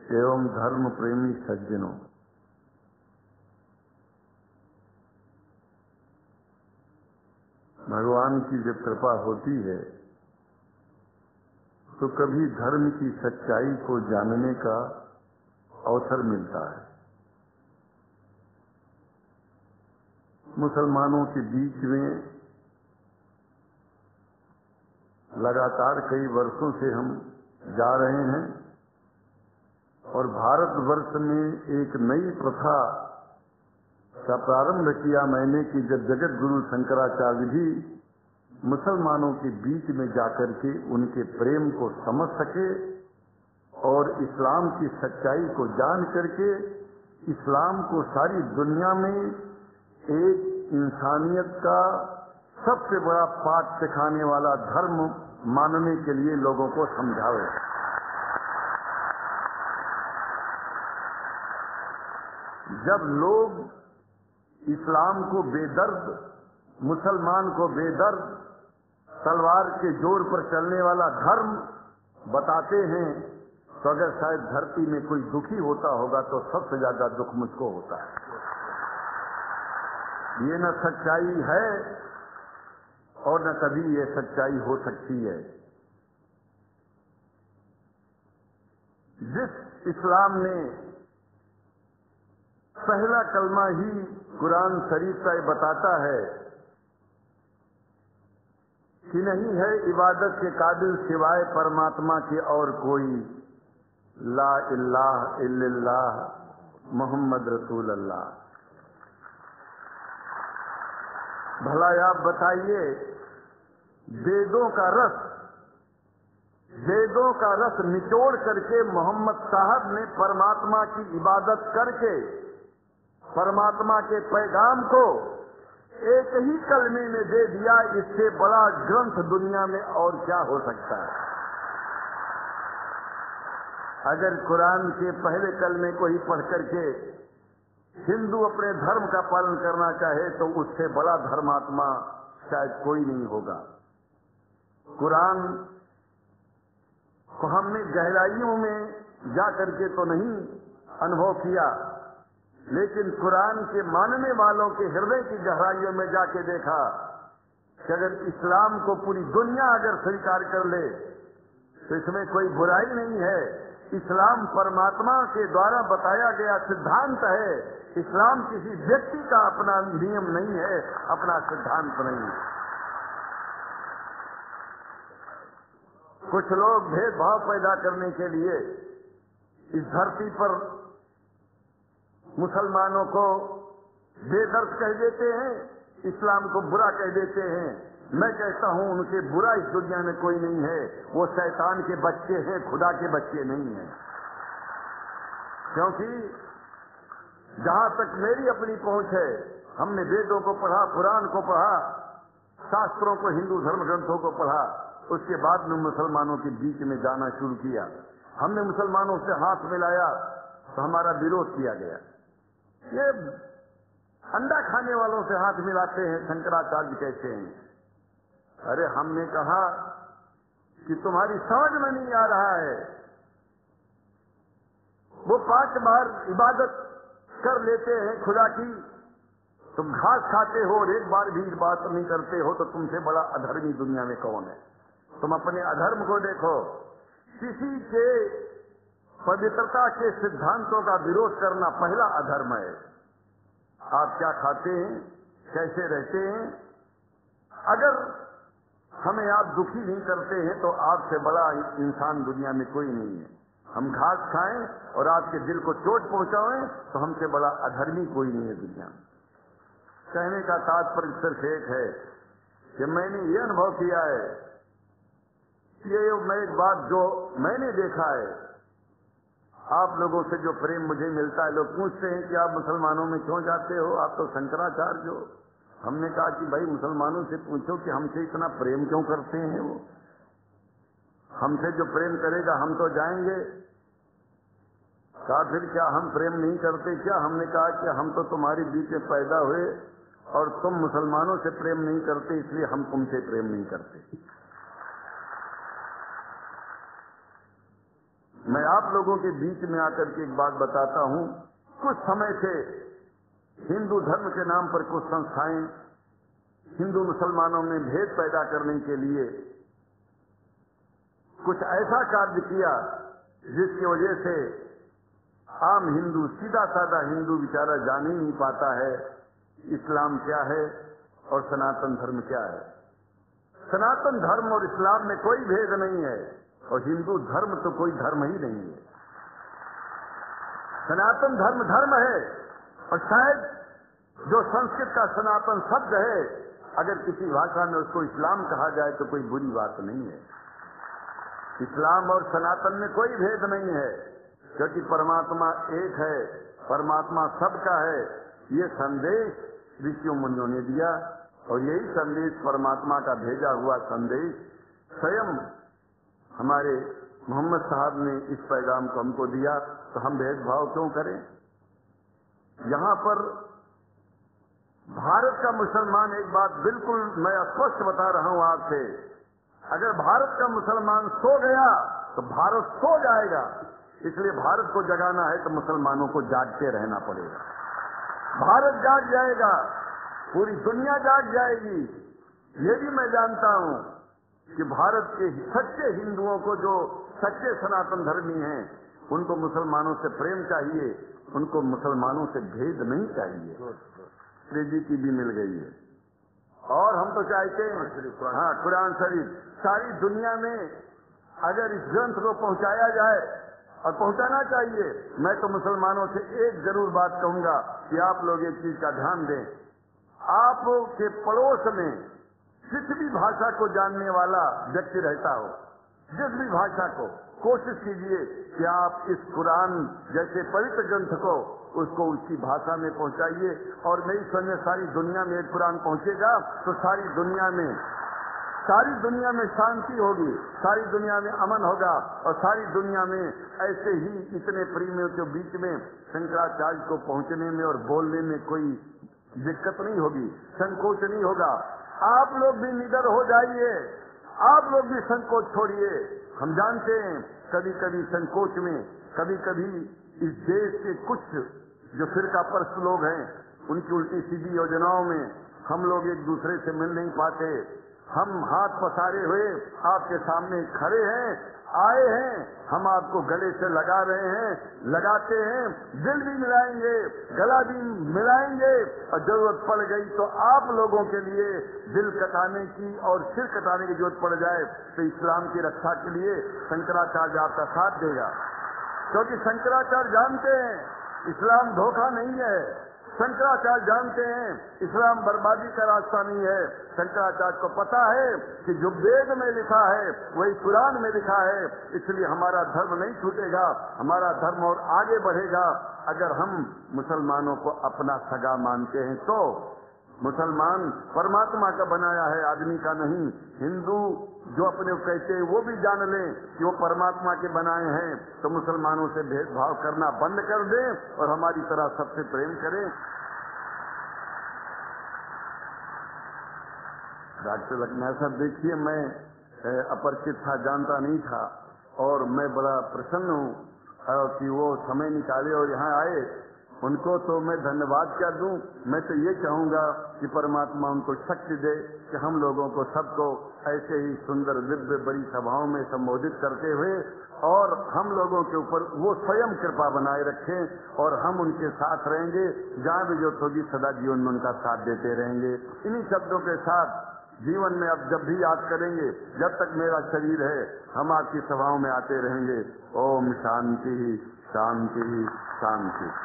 एवं धर्म प्रेमी सज्जनों, भगवान की जब कृपा होती है तो कभी धर्म की सच्चाई को जानने का अवसर मिलता है। मुसलमानों के बीच में लगातार कई वर्षों से हम जा रहे हैं और भारतवर्ष में एक नई प्रथा का प्रारंभ किया मैंने कि जब जगत गुरु शंकराचार्य भी मुसलमानों के बीच में जाकर के उनके प्रेम को समझ सके और इस्लाम की सच्चाई को जान करके इस्लाम को सारी दुनिया में एक इंसानियत का सबसे बड़ा पाठ सिखाने वाला धर्म मानने के लिए लोगों को समझावे। जब लोग इस्लाम को बेदर्द, मुसलमान को बेदर्द, तलवार के जोर पर चलने वाला धर्म बताते हैं तो अगर शायद धरती में कोई दुखी होता होगा तो सबसे ज्यादा दुख मुझको होता है। ये न सच्चाई है और न कभी ये सच्चाई हो सकती है। जिस इस्लाम ने पहला कलमा ही कुरान शरीफ का बताता है कि नहीं है इबादत के काबिल सिवाय परमात्मा के और कोई, ला इलाहा इल्लल्लाह मोहम्मद रसूल अल्लाह। भला आप बताइए, वेदों का रस निचोड़ करके मोहम्मद साहब ने परमात्मा की इबादत करके परमात्मा के पैगाम को एक ही कलमे में दे दिया। इससे बड़ा ग्रंथ दुनिया में और क्या हो सकता है। अगर कुरान के पहले कलमे को ही पढ़ करके हिंदू अपने धर्म का पालन करना चाहे तो उससे बड़ा धर्मात्मा शायद कोई नहीं होगा। कुरान को हमने गहराइयों में जा करके तो नहीं अनुभव किया, लेकिन कुरान के मानने वालों के हृदय की गहराइयों में जाके देखा कि अगर इस्लाम को पूरी दुनिया अगर स्वीकार कर ले तो इसमें कोई बुराई नहीं है। इस्लाम परमात्मा के द्वारा बताया गया सिद्धांत है। इस्लाम किसी व्यक्ति का अपना नियम नहीं है, अपना सिद्धांत नहीं है। कुछ लोग भेदभाव पैदा करने के लिए इस धरती पर मुसलमानों को बेदर्द कह देते हैं, इस्लाम को बुरा कह देते हैं। मैं कहता हूं उनके बुरा इस दुनिया में कोई नहीं है। वो शैतान के बच्चे हैं, खुदा के बच्चे नहीं हैं। क्योंकि जहां तक मेरी अपनी पहुंच है, हमने वेदों को पढ़ा, पुराण को पढ़ा, शास्त्रों को, हिंदू धर्म ग्रंथों को पढ़ा। उसके बाद में मुसलमानों के बीच में जाना शुरू किया। हमने मुसलमानों से हाथ मिलाया तो हमारा विरोध किया गया। ये अंडा खाने वालों से हाथ मिलाते हैं, शंकराचार्य कहते हैं। अरे हमने कहा कि तुम्हारी समझ में नहीं आ रहा है। वो 5 बार इबादत कर लेते हैं खुदा की, तुम घास खाते हो और एक बार भी इबादत नहीं करते हो, तो तुमसे बड़ा अधर्मी दुनिया में कौन है। तुम अपने अधर्म को देखो। किसी के पवित्रता के सिद्धांतों का विरोध करना पहला अधर्म है। आप क्या खाते हैं, कैसे रहते हैं, अगर हमें आप दुखी नहीं करते हैं तो आपसे बड़ा इंसान दुनिया में कोई नहीं है। हम घास खाएं और आपके दिल को चोट पहुंचाएं तो हमसे बड़ा अधर्मी कोई नहीं है दुनिया में। कहने का तात्पर्य सिर्फ एक है कि मैंने ये अनुभव किया है, ये एक बात जो मैंने देखा है, आप लोगों से जो प्रेम मुझे मिलता है, लोग पूछते हैं कि आप मुसलमानों में क्यों जाते हो, आप तो शंकराचार्य हो। हमने कहा कि भाई मुसलमानों से पूछो कि हमसे इतना प्रेम क्यों करते हैं। वो हमसे जो प्रेम करेगा हम तो जाएंगे। कहा फिर क्या हम प्रेम नहीं करते क्या। हमने कहा कि हम तो तुम्हारे बीच में पैदा हुए और तुम मुसलमानों से प्रेम नहीं करते, इसलिए हम तुमसे प्रेम नहीं करते। मैं आप लोगों के बीच में आकर के एक बात बताता हूं। कुछ समय से हिंदू धर्म के नाम पर कुछ संस्थाएं हिंदू मुसलमानों में भेद पैदा करने के लिए कुछ ऐसा कार्य किया जिसकी वजह से आम हिंदू, सीधा साधा हिंदू बेचारा जान ही नहीं पाता है इस्लाम क्या है और सनातन धर्म क्या है। सनातन धर्म और इस्लाम में कोई भेद नहीं है और हिंदू धर्म तो कोई धर्म ही नहीं है। सनातन धर्म धर्म है और शायद जो संस्कृत का सनातन शब्द है, अगर किसी भाषा में उसको इस्लाम कहा जाए तो कोई बुरी बात नहीं है। इस्लाम और सनातन में कोई भेद नहीं है, क्योंकि परमात्मा एक है, परमात्मा सबका है। ये संदेश ऋषियों मुनियों ने दिया और यही संदेश परमात्मा का भेजा हुआ संदेश स्वयं हमारे मोहम्मद साहब ने इस पैगाम को हमको दिया। तो हम भेदभाव क्यों करें? यहां पर भारत का मुसलमान, एक बात बिल्कुल मैं स्पष्ट बता रहा हूं आपसे, अगर भारत का मुसलमान सो गया तो भारत सो जाएगा। इसलिए भारत को जगाना है तो मुसलमानों को जागते रहना पड़ेगा। भारत जाग जाएगा, पूरी दुनिया जाग जाएगी। ये भी मैं जानता हूं कि भारत के सच्चे हिंदुओं को, जो सच्चे सनातन धर्मी हैं, उनको मुसलमानों से प्रेम चाहिए, उनको मुसलमानों से भेद नहीं चाहिए। जी की भी मिल गई है और हम तो चाहते हैं, हाँ, कुरान शरीफ सारी दुनिया में अगर इस ग्रंथ को पहुंचाया जाए, और पहुंचाना चाहिए। मैं तो मुसलमानों से एक जरूर बात कहूंगा कि आप लोग एक चीज का ध्यान दें, आपके पड़ोस में किसी भी भाषा को जानने वाला व्यक्ति रहता हो, जिस भी भाषा को, कोशिश कीजिए कि आप इस कुरान जैसे पवित्र ग्रंथ को उसको उसकी भाषा में पहुंचाइए। और मेरी समझ में सारी दुनिया में एक कुरान पहुंचेगा तो सारी दुनिया में शांति होगी, सारी दुनिया में अमन होगा और सारी दुनिया में ऐसे ही इतने प्रेमियों के बीच में शंकराचार्य को पहुंचने में और बोलने में कोई दिक्कत नहीं होगी, संकोच नहीं होगा। आप लोग भी निडर हो जाइए, आप लोग भी संकोच छोड़िए। हम जानते हैं कभी कभी संकोच में, कभी कभी इस देश के कुछ जो फिरका परस्त लोग हैं, उनकी उल्टी सीधी योजनाओं में हम लोग एक दूसरे से मिल नहीं पाते। हम हाथ पसारे हुए आपके सामने खड़े हैं, आए हैं, हम आपको गले से लगा रहे हैं, लगाते हैं, दिल भी मिलाएंगे, गला भी मिलाएंगे और जरूरत पड़ गई तो आप लोगों के लिए दिल कटाने की और सिर कटाने की जरूरत पड़ जाए तो इस्लाम की रक्षा के लिए शंकराचार्य आपका साथ देगा। क्योंकि शंकराचार्य जानते हैं इस्लाम धोखा नहीं है, शंकराचार्य जानते हैं इस्लाम बर्बादी का रास्ता नहीं है। शंकराचार्य को पता है कि जो वेद में लिखा है वही कुरान में लिखा है, इसलिए हमारा धर्म नहीं छूटेगा, हमारा धर्म और आगे बढ़ेगा। अगर हम मुसलमानों को अपना सगा मानते हैं तो मुसलमान परमात्मा का बनाया है, आदमी का नहीं। हिंदू जो अपने को कहते हैं वो भी जान लें कि वो परमात्मा के बनाए हैं, तो मुसलमानों से भेदभाव करना बंद कर दें और हमारी तरह सबसे प्रेम करें। डॉक्टर लखनऊ साहब, देखिए मैं अपरिचित था, जानता नहीं था और मैं बड़ा प्रसन्न हूँ कि वो समय निकाले और यहाँ आए। उनको तो मैं धन्यवाद क्या दूं, मैं तो ये चाहूंगा कि परमात्मा उनको शक्ति दे कि हम लोगों को सबको ऐसे ही सुंदर दिव्य बड़ी सभाओं में संबोधित करते हुए और हम लोगों के ऊपर वो स्वयं कृपा बनाए रखें और हम उनके साथ रहेंगे, जहाँ भी जो होगी सदा जीवन में उनका साथ देते रहेंगे। इन्हीं शब्दों के साथ जीवन में अब जब भी याद करेंगे, जब तक मेरा शरीर है हम आपकी सभाओं में आते रहेंगे। ओम शांति शांति शांति।